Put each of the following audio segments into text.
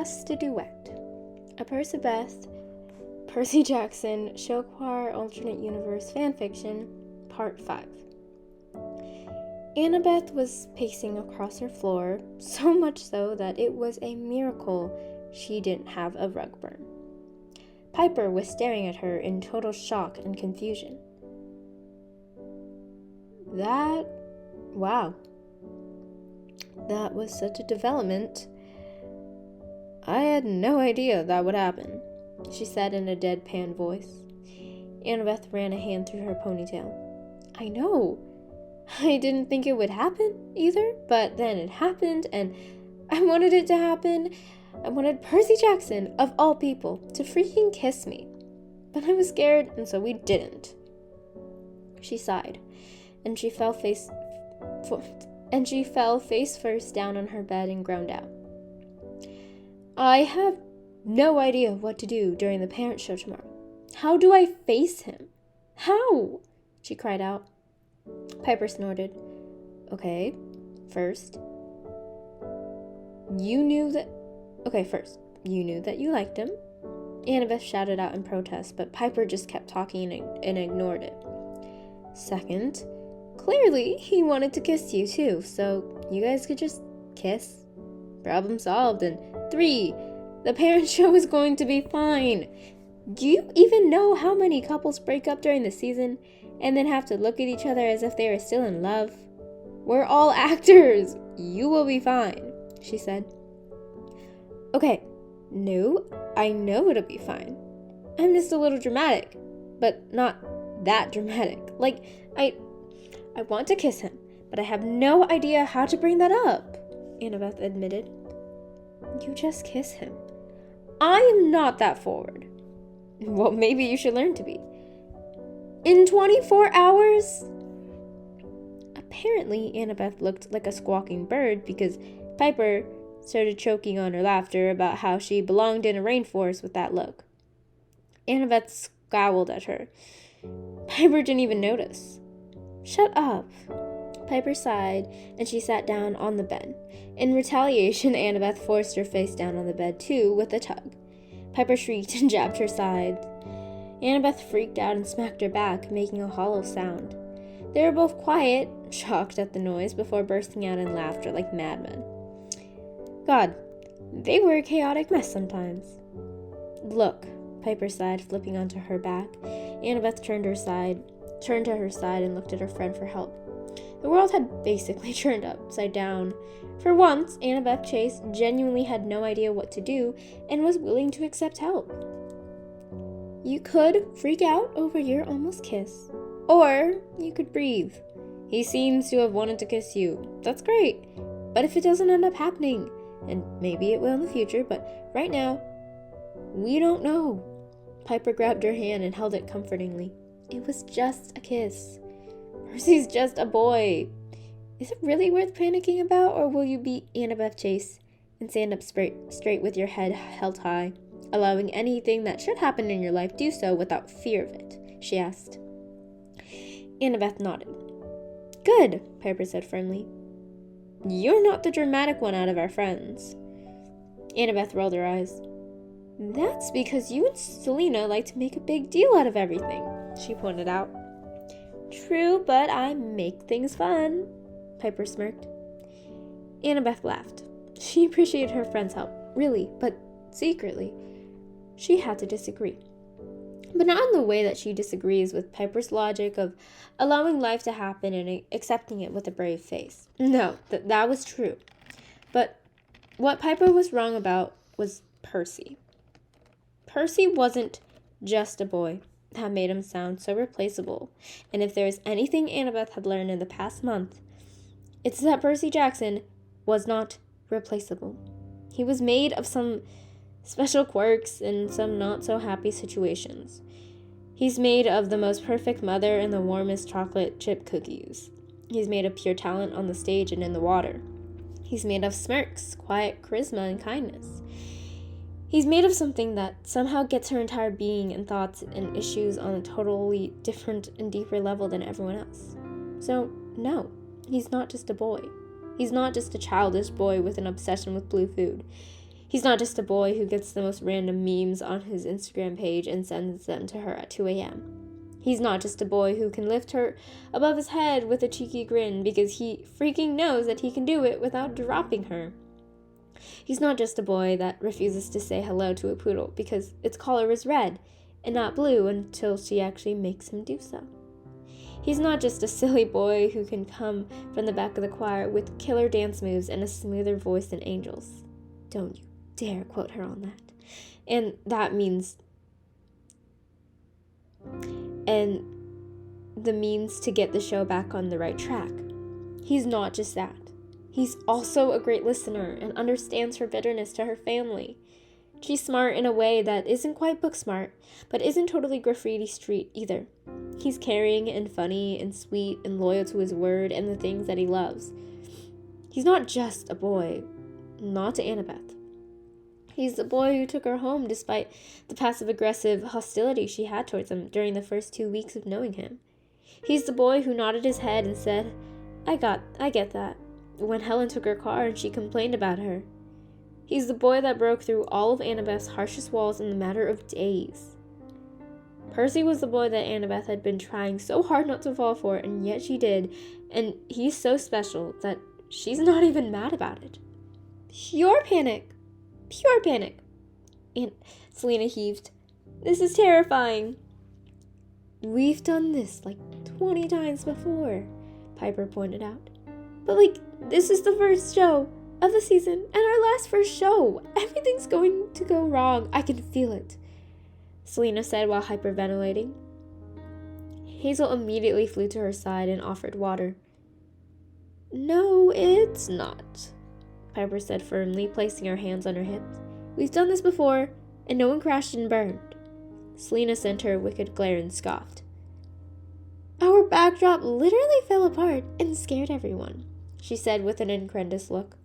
Just a Duet. A Percy Jackson Showchoir Alternate Universe Fanfiction, Part 5. Annabeth was pacing across her floor, so much so that it was a miracle she didn't have a rug burn. Piper was staring at her in total shock and confusion. Wow. That was such a development. I had no idea that would happen, she said in a deadpan voice. Annabeth ran a hand through her ponytail. I know. I didn't think it would happen either, but then it happened, and I wanted it to happen. I wanted Percy Jackson, of all people, to freaking kiss me. But I was scared, and so we didn't. She sighed, and she fell face first down on her bed and groaned out. I have no idea what to do during the parent show tomorrow. How do I face him? How? She cried out. Piper snorted. Okay, first, you knew that you liked him. Annabeth shouted out in protest, but Piper just kept talking and ignored it. Second, clearly he wanted to kiss you too, so you guys could just kiss. Problem solved. And 3, the parent show is going to be fine. Do you even know how many couples break up during the season and then have to look at each other as if they are still in love? We're all actors. You will be fine, she said. Okay, no, I know it'll be fine. I'm just a little dramatic, but not that dramatic. Like, I want to kiss him, but I have no idea how to bring that up, Annabeth admitted. You just kiss him. I am not that forward. Well, maybe you should learn to be. In 24 hours? Apparently, Annabeth looked like a squawking bird because Piper started choking on her laughter about how she belonged in a rainforest with that look. Annabeth scowled at her. Piper didn't even notice. Shut up. Piper sighed, and she sat down on the bed. In retaliation, Annabeth forced her face down on the bed, too, with a tug. Piper shrieked and jabbed her side. Annabeth freaked out and smacked her back, making a hollow sound. They were both quiet, shocked at the noise, before bursting out in laughter like madmen. God, they were a chaotic mess sometimes. Look, Piper sighed, flipping onto her back. Annabeth turned to her side and looked at her friend for help. The world had basically turned upside down. For once, Annabeth Chase genuinely had no idea what to do and was willing to accept help. You could freak out over your almost kiss, or you could breathe. He seems to have wanted to kiss you. That's great. But if it doesn't end up happening, and maybe it will in the future, but right now, we don't know. Piper grabbed her hand and held it comfortingly. It was just a kiss. Percy's just a boy. Is it really worth panicking about, or will you be Annabeth Chase and stand up straight with your head held high, allowing anything that should happen in your life do so without fear of it? She asked. Annabeth nodded. Good, Piper said firmly. You're not the dramatic one out of our friends. Annabeth rolled her eyes. That's because you and Selena like to make a big deal out of everything, she pointed out. True, but I make things fun, Piper smirked. Annabeth laughed. She appreciated her friend's help, really, but secretly, she had to disagree. But not in the way that she disagrees with Piper's logic of allowing life to happen and accepting it with a brave face. No, that was true. But what Piper was wrong about was Percy. Percy wasn't just a boy. That made him sound so replaceable. And if there is anything Annabeth had learned in the past month, it's that Percy Jackson was not replaceable. He was made of some special quirks and some not-so-happy situations. He's made of the most perfect mother and the warmest chocolate chip cookies. He's made of pure talent on the stage and in the water. He's made of smirks, quiet charisma, and kindness. He's made of something that somehow gets her entire being and thoughts and issues on a totally different and deeper level than everyone else. So, no, he's not just a boy. He's not just a childish boy with an obsession with blue food. He's not just a boy who gets the most random memes on his Instagram page and sends them to her at 2 a.m. He's not just a boy who can lift her above his head with a cheeky grin because he freaking knows that he can do it without dropping her. He's not just a boy that refuses to say hello to a poodle because its collar is red and not blue until she actually makes him do so. He's not just a silly boy who can come from the back of the choir with killer dance moves and a smoother voice than angels. Don't you dare quote her on that. And the means to get the show back on the right track. He's not just that. He's also a great listener and understands her bitterness to her family. She's smart in a way that isn't quite book smart, but isn't totally graffiti street either. He's caring and funny and sweet and loyal to his word and the things that he loves. He's not just a boy, not to Annabeth. He's the boy who took her home despite the passive-aggressive hostility she had towards him during the first 2 weeks of knowing him. He's the boy who nodded his head and said, I get that, when Helen took her car and she complained about her. He's the boy that broke through all of Annabeth's harshest walls in the matter of days. Percy was the boy that Annabeth had been trying so hard not to fall for, and yet she did, and he's so special that she's not even mad about it. Pure panic. And Selena heaved. This is terrifying. We've done this like 20 times before, Piper pointed out. But this is the first show of the season and our last first show. Everything's going to go wrong. I can feel it, Selena said while hyperventilating. Hazel immediately flew to her side and offered water. No, it's not, Piper said firmly, placing her hands on her hips. We've done this before, and no one crashed and burned. Selena sent her a wicked glare and scoffed. Our backdrop literally fell apart and scared everyone, she said with an incredulous look.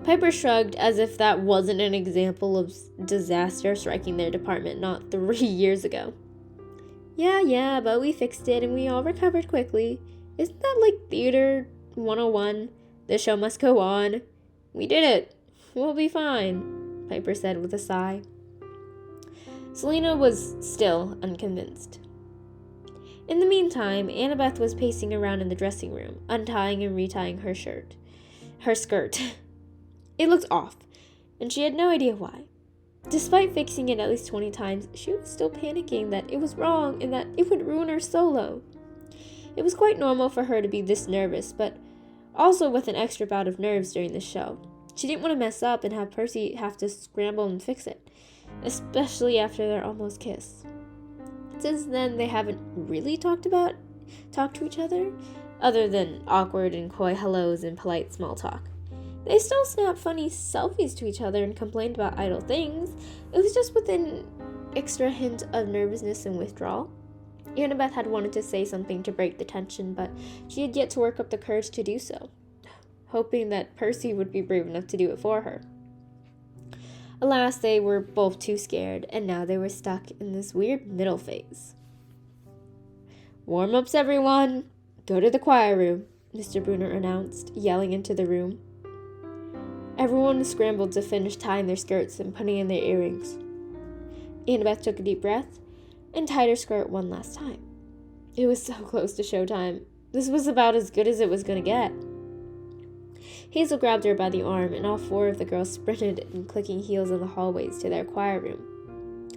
Piper shrugged as if that wasn't an example of disaster striking their department not 3 years ago. Yeah, but we fixed it and we all recovered quickly. Isn't that like Theater 101? The show must go on. We did it. We'll be fine, Piper said with a sigh. Selena was still unconvinced. In the meantime, Annabeth was pacing around in the dressing room, untying and retying her skirt. It looked off, and she had no idea why. Despite fixing it at least 20 times, she was still panicking that it was wrong and that it would ruin her solo. It was quite normal for her to be this nervous, but also with an extra bout of nerves during the show. She didn't want to mess up and have Percy have to scramble and fix it, especially after their almost kiss. Since then, they haven't really talked to each other than awkward and coy hellos and polite small talk. They still snapped funny selfies to each other and complained about idle things. It was just with an extra hint of nervousness and withdrawal. Annabeth had wanted to say something to break the tension, but she had yet to work up the courage to do so, hoping that Percy would be brave enough to do it for her. Alas, they were both too scared, and now they were stuck in this weird middle phase. Warm-ups, everyone! Go to the choir room, Mr. Brunner announced, yelling into the room. Everyone scrambled to finish tying their skirts and putting in their earrings. Annabeth took a deep breath and tied her skirt one last time. It was so close to showtime. This was about as good as it was going to get. Hazel grabbed her by the arm, and all 4 of the girls sprinted in clicking heels in the hallways to their choir room.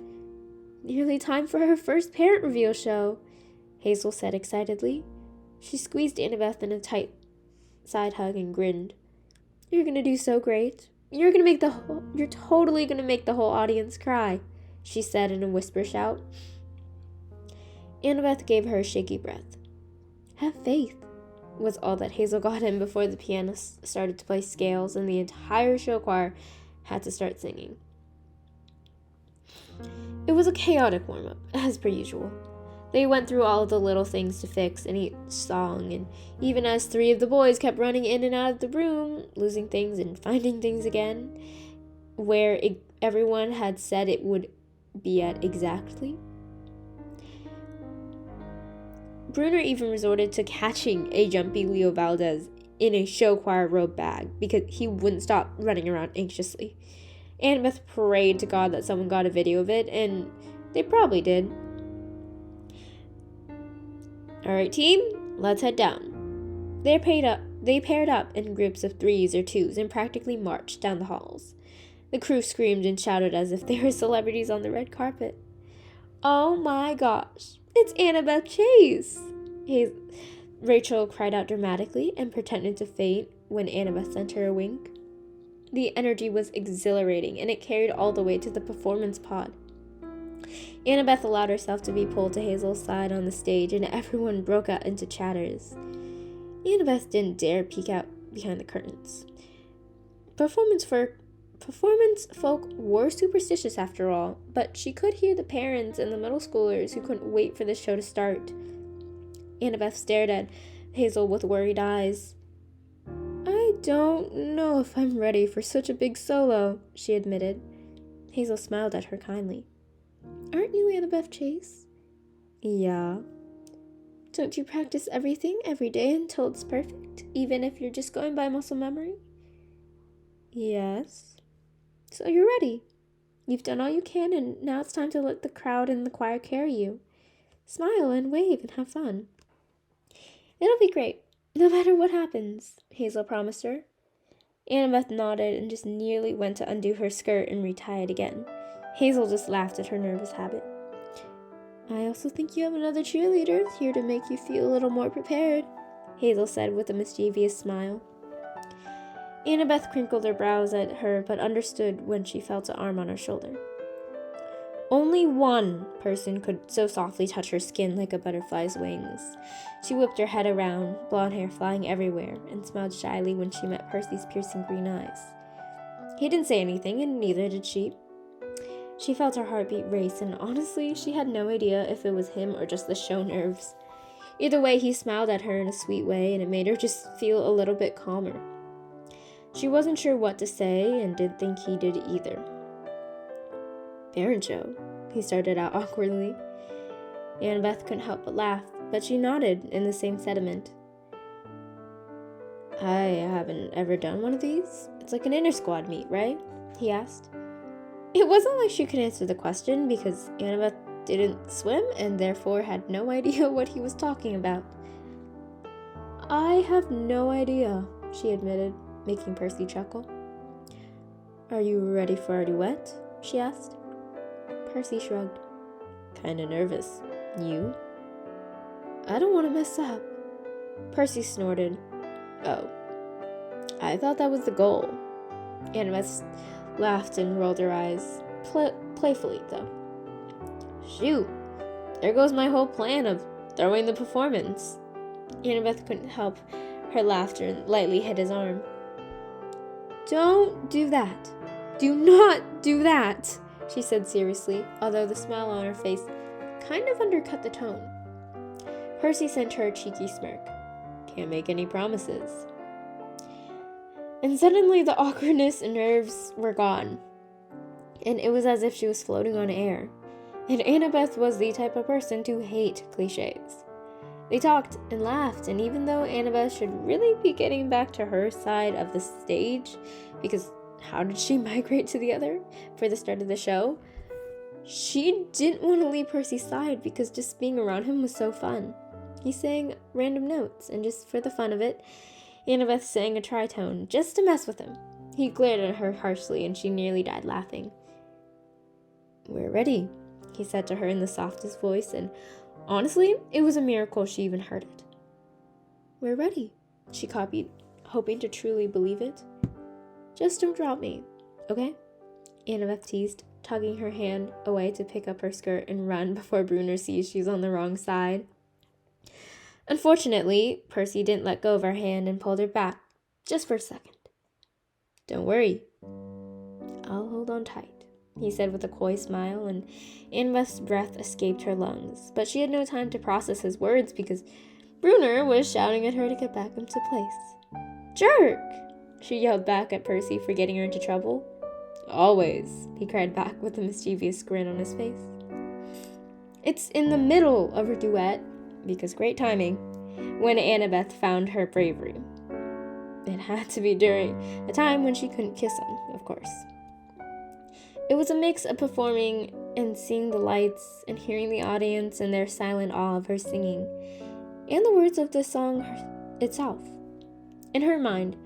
Nearly time for her first parent reveal show, Hazel said excitedly. She squeezed Annabeth in a tight side hug and grinned. You're going to do so great. You're totally going to make the whole audience cry, she said in a whisper shout. Annabeth gave her a shaky breath. Have faith, was all that Hazel got in before the pianist started to play scales and the entire show choir had to start singing. It was a chaotic warm-up, as per usual. They went through all of the little things to fix in each song, and even as 3 of the boys kept running in and out of the room, losing things and finding things again, where everyone had said it would be at exactly. Brunner even resorted to catching a jumpy Leo Valdez in a show choir robe bag because he wouldn't stop running around anxiously. Annabeth prayed to God that someone got a video of it, and they probably did. Alright, team, let's head down. They paired up in groups of 3s or 2s and practically marched down the halls. The crew screamed and shouted as if they were celebrities on the red carpet. Oh my gosh, it's Annabeth Chase! Rachel cried out dramatically and pretended to faint when Annabeth sent her a wink. The energy was exhilarating, and it carried all the way to the performance pod. Annabeth allowed herself to be pulled to Hazel's side on the stage, and everyone broke out into chatters. Annabeth didn't dare peek out behind the curtains. Performance folk were superstitious after all, but she could hear the parents and the middle schoolers who couldn't wait for the show to start. Annabeth stared at Hazel with worried eyes. I don't know if I'm ready for such a big solo, she admitted. Hazel smiled at her kindly. Aren't you Annabeth Chase? Yeah. Don't you practice everything every day until it's perfect, even if you're just going by muscle memory? Yes. So you're ready. You've done all you can, and now it's time to let the crowd and the choir carry you. Smile and wave and have fun. It'll be great, no matter what happens, Hazel promised her. Annabeth nodded and just nearly went to undo her skirt and retie it again. Hazel just laughed at her nervous habit. I also think you have another cheerleader here to make you feel a little more prepared, Hazel said with a mischievous smile. Annabeth crinkled her brows at her, but understood when she felt an arm on her shoulder. Only one person could so softly touch her skin like a butterfly's wings. She whipped her head around, blonde hair flying everywhere, and smiled shyly when she met Percy's piercing green eyes. He didn't say anything, and neither did she. She felt her heartbeat race, and honestly, she had no idea if it was him or just the show nerves. Either way, he smiled at her in a sweet way, and it made her just feel a little bit calmer. She wasn't sure what to say, and didn't think he did either. Parent show, he started out awkwardly. Annabeth couldn't help but laugh, but she nodded in the same sentiment. I haven't ever done one of these. It's like an inter-squad meet, right? He asked. It wasn't like she could answer the question because Annabeth didn't swim and therefore had no idea what he was talking about. I have no idea, she admitted, making Percy chuckle. Are you ready for our duet? She asked. Percy shrugged. Kinda nervous. You? I don't want to mess up. Percy snorted. Oh. I thought that was the goal. Annabeth laughed and rolled her eyes. Playfully, though. Shoot. There goes my whole plan of throwing the performance. Annabeth couldn't help her laughter and lightly hit his arm. Don't do that. Do not do that, she said seriously, although the smile on her face kind of undercut the tone. Percy sent her a cheeky smirk. Can't make any promises. And suddenly the awkwardness and nerves were gone, and it was as if she was floating on air. And Annabeth was the type of person to hate cliches. They talked and laughed, and even though Annabeth should really be getting back to her side of the stage, because how did she migrate to the other for the start of the show? She didn't want to leave Percy's side because just being around him was so fun. He sang random notes, and just for the fun of it, Annabeth sang a tritone just to mess with him. He glared at her harshly, and she nearly died laughing. We're ready, he said to her in the softest voice, and honestly, it was a miracle she even heard it. We're ready, she copied, hoping to truly believe it. Just don't drop me, okay? Annabeth teased, tugging her hand away to pick up her skirt and run before Brunner sees she's on the wrong side. Unfortunately, Percy didn't let go of her hand and pulled her back, just for a second. Don't worry. I'll hold on tight, he said with a coy smile, and Annabeth's breath escaped her lungs, but she had no time to process his words because Brunner was shouting at her to get back into place. Jerk! She yelled back at Percy for getting her into trouble. Always, he cried back with a mischievous grin on his face. It's in the middle of her duet, because great timing, when Annabeth found her bravery. It had to be during a time when she couldn't kiss him, of course. It was a mix of performing and seeing the lights and hearing the audience in their silent awe of her singing, and the words of the song itself. In her mind,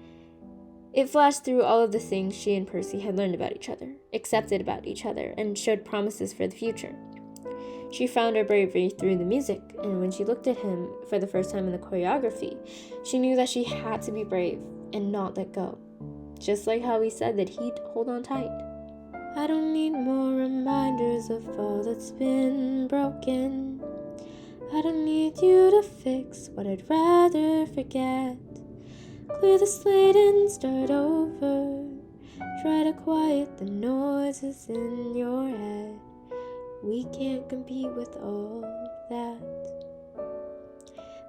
it flashed through all of the things she and Percy had learned about each other, accepted about each other, and showed promises for the future. She found her bravery through the music, and when she looked at him for the first time in the choreography, she knew that she had to be brave and not let go, just like how he said that he'd hold on tight. I don't need more reminders of all that's been broken. I don't need you to fix what I'd rather forget. Clear the slate and start over. Try to quiet the noises in your head. We can't compete with all that.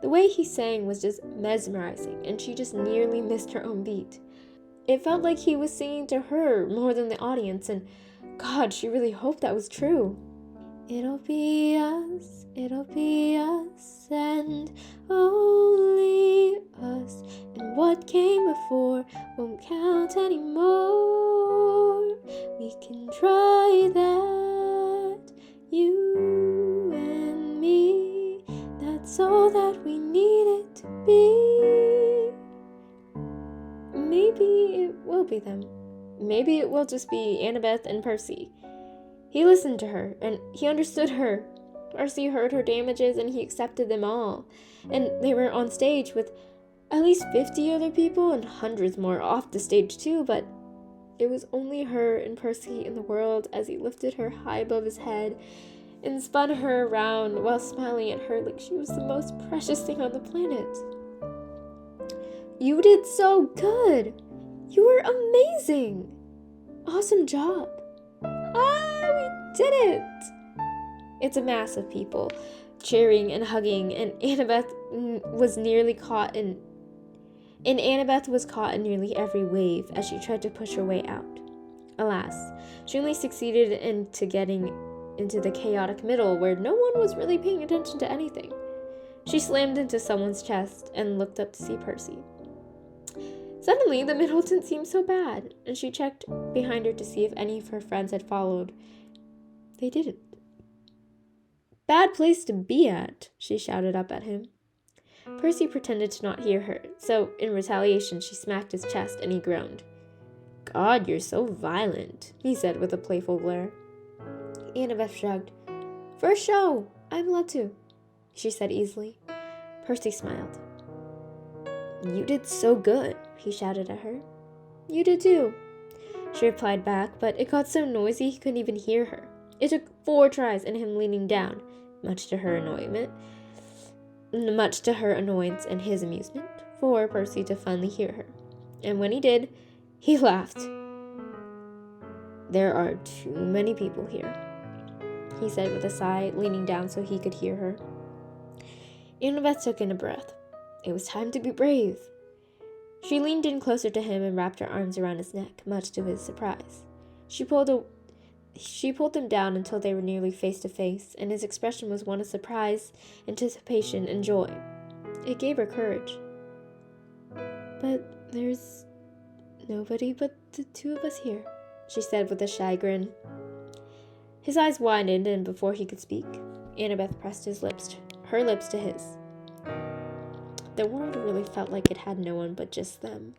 The way he sang was just mesmerizing, and she just nearly missed her own beat. It felt like he was singing to her more than the audience, and God, she really hoped that was true. It'll be us, and only us, and what came before won't count anymore. We can try that, you and me, that's all that we need it to be. Maybe it will be them. Maybe it will just be Annabeth and Percy. He listened to her, and he understood her. Percy heard her damages, and he accepted them all. And they were on stage with at least 50 other people, and hundreds more off the stage too, but it was only her and Percy in the world as he lifted her high above his head and spun her around while smiling at her like she was the most precious thing on the planet. You did so good! You were amazing! Awesome job! We did it! It's a mass of people cheering and hugging, and Annabeth was caught in nearly every wave as she tried to push her way out. Alas, she only succeeded into getting into the chaotic middle where no one was really paying attention to anything. She slammed into someone's chest and looked up to see Percy. Suddenly, the middle didn't seem so bad, and she checked behind her to see if any of her friends had followed. They didn't. Bad place to be at, she shouted up at him. Percy pretended to not hear her, so in retaliation she smacked his chest and he groaned. God, you're so violent, he said with a playful glare. Annabeth shrugged. For a show, I'm allowed to, she said easily. Percy smiled. You did so good, he shouted at her. You did too, she replied back, but it got so noisy he couldn't even hear her. It took 4 tries and him leaning down, much to her annoyance and his amusement, for Percy to finally hear her. And when he did, he laughed. There are too many people here, he said with a sigh, leaning down so he could hear her. Annabeth took in a breath. It was time to be brave. She leaned in closer to him and wrapped her arms around his neck, much to his surprise. She pulled them down until they were nearly face to face, and his expression was one of surprise, anticipation, and joy. It gave her courage. But there's nobody but the 2 of us here, she said with a shy grin. His eyes widened, and before he could speak, Annabeth pressed her lips to his. The world really felt like it had no one but just them.